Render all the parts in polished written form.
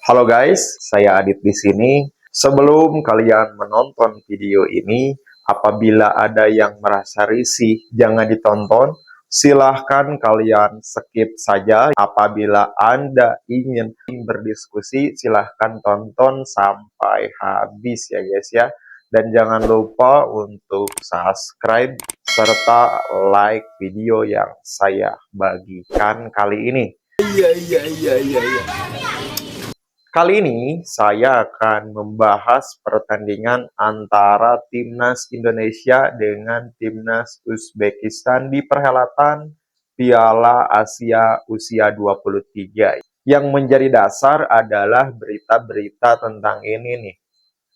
Halo guys, saya Adit di sini. Sebelum kalian menonton video ini, apabila ada yang merasa risih, jangan ditonton. Silahkan kalian skip saja. Apabila Anda ingin berdiskusi, silahkan tonton sampai habis ya guys ya. Dan jangan lupa untuk subscribe serta like video yang saya bagikan kali ini. Kali ini saya akan membahas pertandingan antara Timnas Indonesia dengan Timnas Uzbekistan di perhelatan Piala Asia Usia 23. Yang menjadi dasar adalah berita-berita tentang ini nih,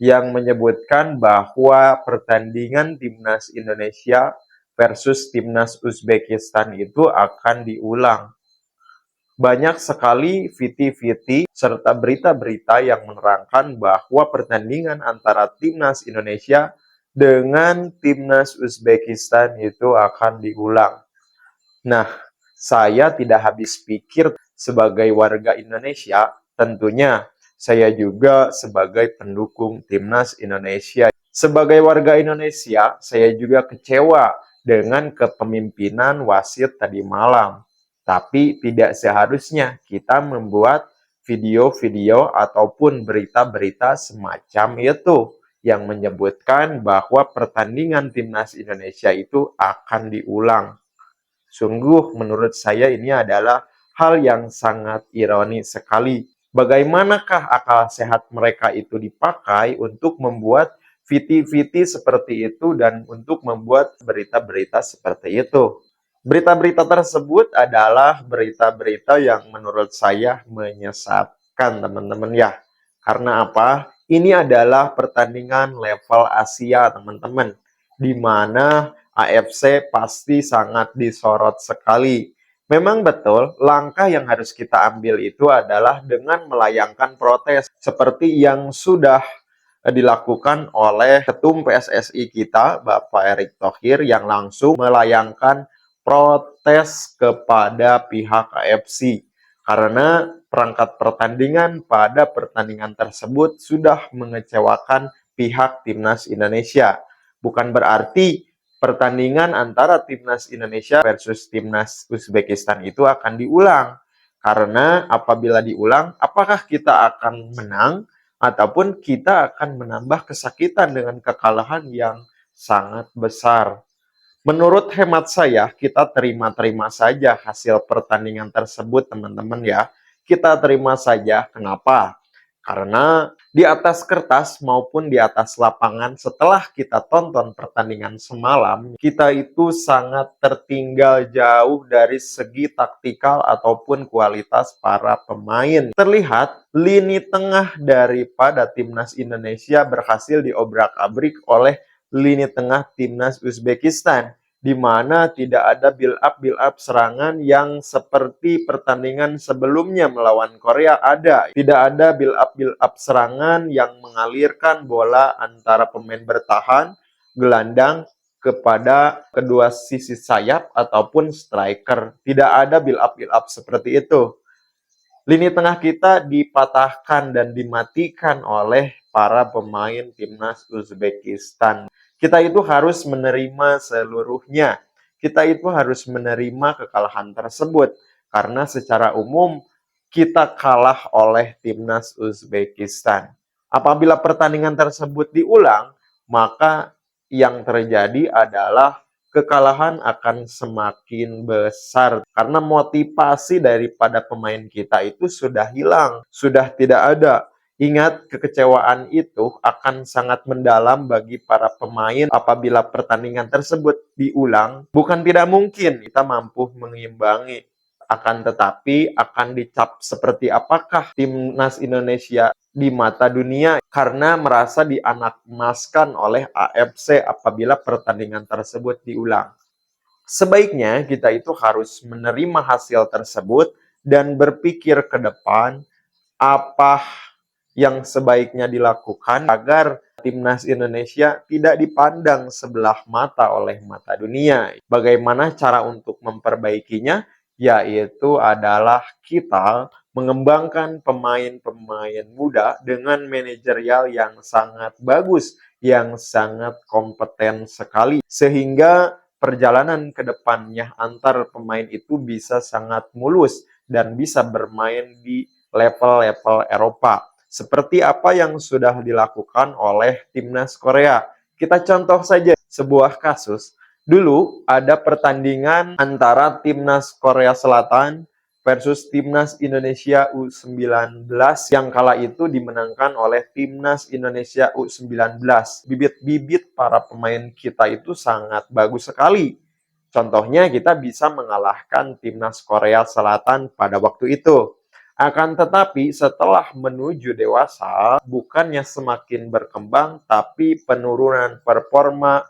yang menyebutkan bahwa pertandingan Timnas Indonesia versus Timnas Uzbekistan itu akan diulang. Banyak sekali VT-VT serta berita-berita yang menerangkan bahwa pertandingan antara Timnas Indonesia dengan Timnas Uzbekistan itu akan diulang. Nah, saya tidak habis pikir sebagai warga Indonesia, tentunya saya juga sebagai pendukung Timnas Indonesia. Sebagai warga Indonesia, saya juga kecewa dengan kepemimpinan wasit tadi malam. Tapi tidak seharusnya kita membuat video-video ataupun berita-berita semacam itu yang menyebutkan bahwa pertandingan Timnas Indonesia itu akan diulang. Sungguh menurut saya ini adalah hal yang sangat ironis sekali. Bagaimanakah akal sehat mereka itu dipakai untuk membuat VT-VT seperti itu dan untuk membuat berita-berita seperti itu? Berita-berita tersebut adalah berita-berita yang menurut saya menyesatkan teman-teman ya. Karena apa? Ini adalah pertandingan level Asia teman-teman, di mana AFC pasti sangat disorot sekali. Memang betul, langkah yang harus kita ambil itu adalah dengan melayangkan protes seperti yang sudah dilakukan oleh Ketum PSSI kita, Bapak Erick Thohir, yang langsung melayangkan protes kepada pihak AFC karena perangkat pertandingan pada pertandingan tersebut sudah mengecewakan pihak Timnas Indonesia. Bukan berarti pertandingan antara Timnas Indonesia versus Timnas Uzbekistan itu akan diulang. Karena apabila diulang, apakah kita akan menang ataupun kita akan menambah kesakitan dengan kekalahan yang sangat besar. Menurut hemat saya, kita terima-terima saja hasil pertandingan tersebut, teman-teman ya. Kita terima saja. Kenapa? Karena di atas kertas maupun di atas lapangan, setelah kita tonton pertandingan semalam, kita itu sangat tertinggal jauh dari segi taktikal ataupun kualitas para pemain. Terlihat lini tengah daripada Timnas Indonesia berhasil diobrak-abrik oleh lini tengah Timnas Uzbekistan, di mana tidak ada build up serangan yang seperti pertandingan sebelumnya melawan Korea ada. Tidak ada build up serangan yang mengalirkan bola antara pemain bertahan, gelandang, kepada kedua sisi sayap ataupun striker. Tidak ada build up seperti itu. Lini tengah kita dipatahkan dan dimatikan oleh para pemain Timnas Uzbekistan. Kita itu harus menerima seluruhnya. Kita itu harus menerima kekalahan tersebut. Karena secara umum kita kalah oleh Timnas Uzbekistan. Apabila pertandingan tersebut diulang, maka yang terjadi adalah kekalahan akan semakin besar. Karena motivasi daripada pemain kita itu sudah hilang, sudah tidak ada. Ingat, kekecewaan itu akan sangat mendalam bagi para pemain apabila pertandingan tersebut diulang. Bukan tidak mungkin kita mampu mengimbangi, akan tetapi akan dicap seperti apakah Timnas Indonesia di mata dunia karena merasa dianakmaskan oleh AFC apabila pertandingan tersebut diulang. Sebaiknya kita itu harus menerima hasil tersebut dan berpikir ke depan apa yang sebaiknya dilakukan agar Timnas Indonesia tidak dipandang sebelah mata oleh mata dunia. Bagaimana cara untuk memperbaikinya? Yaitu adalah kita mengembangkan pemain-pemain muda dengan manajerial yang sangat bagus, yang sangat kompeten sekali, sehingga perjalanan ke depannya antar pemain itu bisa sangat mulus dan bisa bermain di level-level Eropa. Seperti apa yang sudah dilakukan oleh timnas Korea. Kita contoh saja sebuah kasus. Dulu ada pertandingan antara timnas Korea Selatan versus timnas Indonesia U19 yang kala itu dimenangkan oleh timnas Indonesia U19. Bibit-bibit para pemain kita itu sangat bagus sekali. Contohnya kita bisa mengalahkan timnas Korea Selatan pada waktu itu. Akan tetapi setelah menuju dewasa, bukannya semakin berkembang, tapi penurunan performa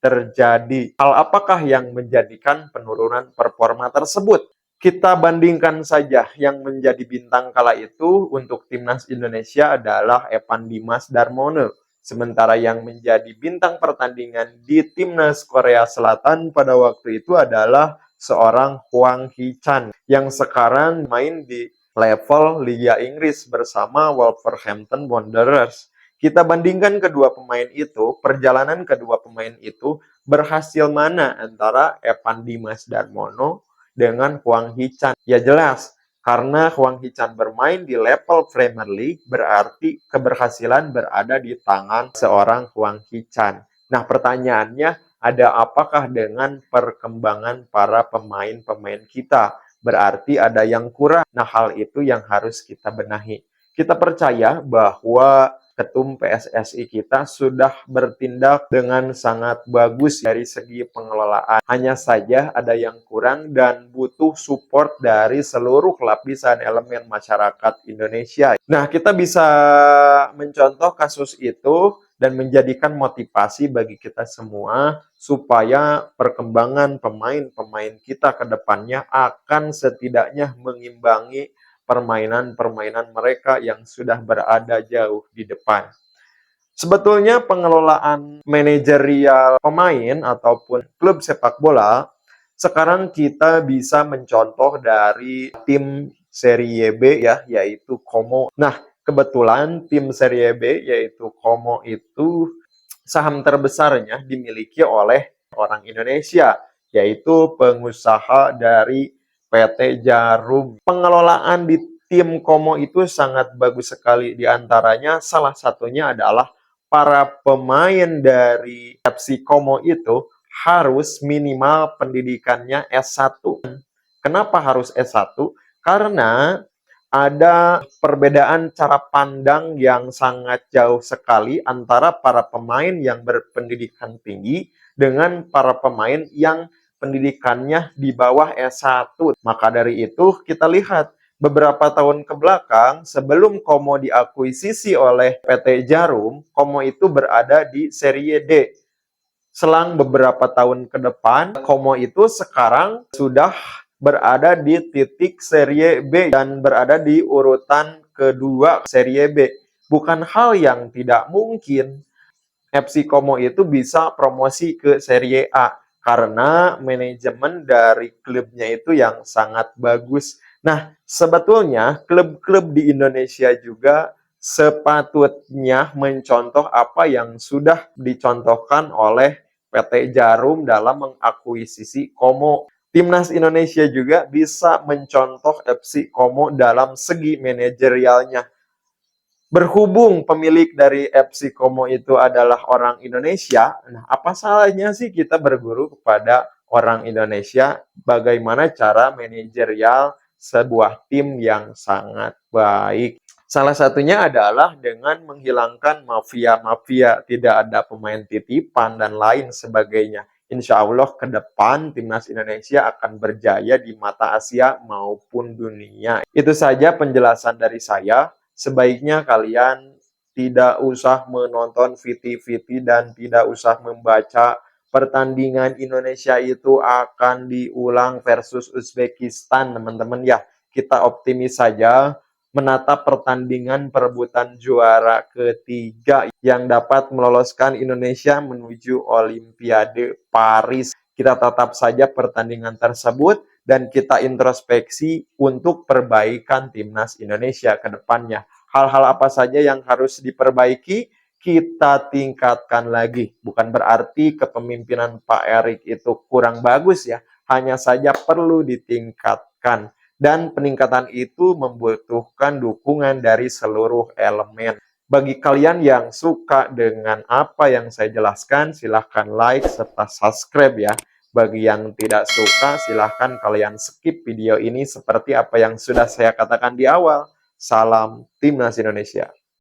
terjadi. Hal apakah yang menjadikan penurunan performa tersebut? Kita bandingkan saja yang menjadi bintang kala itu untuk timnas Indonesia adalah Evan Dimas Darmono. Sementara yang menjadi bintang pertandingan di timnas Korea Selatan pada waktu itu adalah seorang Hwang Hee-chan yang sekarang main di level Liga Inggris bersama Wolverhampton Wanderers. Kita bandingkan kedua pemain itu, perjalanan kedua pemain itu berhasil mana antara Evan Dimas Darmono dengan Hwang Hee-chan? Ya jelas, karena Hwang Hee-chan bermain di level Premier League, berarti keberhasilan berada di tangan seorang Hwang Hee-chan. Nah, pertanyaannya, ada apakah dengan perkembangan para pemain-pemain kita? Berarti ada yang kurang. Nah, hal itu yang harus kita benahi. Kita percaya bahwa Ketum PSSI kita sudah bertindak dengan sangat bagus dari segi pengelolaan. Hanya saja ada yang kurang dan butuh support dari seluruh lapisan elemen masyarakat Indonesia. Nah, kita bisa mencontoh kasus itu dan menjadikan motivasi bagi kita semua supaya perkembangan pemain-pemain kita ke depannya akan setidaknya mengimbangi permainan-permainan mereka yang sudah berada jauh di depan. Sebetulnya pengelolaan manajerial pemain ataupun klub sepak bola, sekarang kita bisa mencontoh dari tim Serie B ya, yaitu Como. Nah, kebetulan tim Serie B yaitu Como itu saham terbesarnya dimiliki oleh orang Indonesia, yaitu pengusaha dari PT Jarum. Pengelolaan di tim Como itu sangat bagus sekali. Di antaranya salah satunya adalah para pemain dari FC Como itu harus minimal pendidikannya S1. Kenapa harus S1? Karena ada perbedaan cara pandang yang sangat jauh sekali antara para pemain yang berpendidikan tinggi dengan para pemain yang pendidikannya di bawah S1. Maka dari itu kita lihat beberapa tahun ke belakang sebelum Como diakuisisi oleh PT Jarum, Como itu berada di Serie D. Selang beberapa tahun ke depan, Como itu sekarang sudah berada di titik Serie B dan berada di urutan kedua Serie B. Bukan hal yang tidak mungkin FC Como itu bisa promosi ke Serie A karena manajemen dari klubnya itu yang sangat bagus. Nah, sebetulnya klub-klub di Indonesia juga sepatutnya mencontoh apa yang sudah dicontohkan oleh PT Jarum dalam mengakuisisi Como. Timnas Indonesia juga bisa mencontoh FC Como dalam segi manajerialnya. Berhubung pemilik dari FC Como itu adalah orang Indonesia, nah apa salahnya sih kita berguru kepada orang Indonesia bagaimana cara manajerial sebuah tim yang sangat baik. Salah satunya adalah dengan menghilangkan mafia-mafia, tidak ada pemain titipan dan lain sebagainya. Insya Allah ke depan timnas Indonesia akan berjaya di mata Asia maupun dunia. Itu saja penjelasan dari saya. Sebaiknya kalian tidak usah menonton VT-VT dan tidak usah membaca pertandingan Indonesia itu akan diulang versus Uzbekistan, teman-teman ya. Kita optimis saja menatap pertandingan perebutan juara ketiga yang dapat meloloskan Indonesia menuju Olimpiade Paris. Kita tatap saja pertandingan tersebut dan kita introspeksi untuk perbaikan timnas Indonesia ke depannya. Hal-hal apa saja yang harus diperbaiki, kita tingkatkan lagi. Bukan berarti kepemimpinan Pak Erik itu kurang bagus ya, hanya saja perlu ditingkatkan. Dan peningkatan itu membutuhkan dukungan dari seluruh elemen. Bagi kalian yang suka dengan apa yang saya jelaskan, silahkan like serta subscribe ya. Bagi yang tidak suka, silahkan kalian skip video ini seperti apa yang sudah saya katakan di awal. Salam Timnas Indonesia.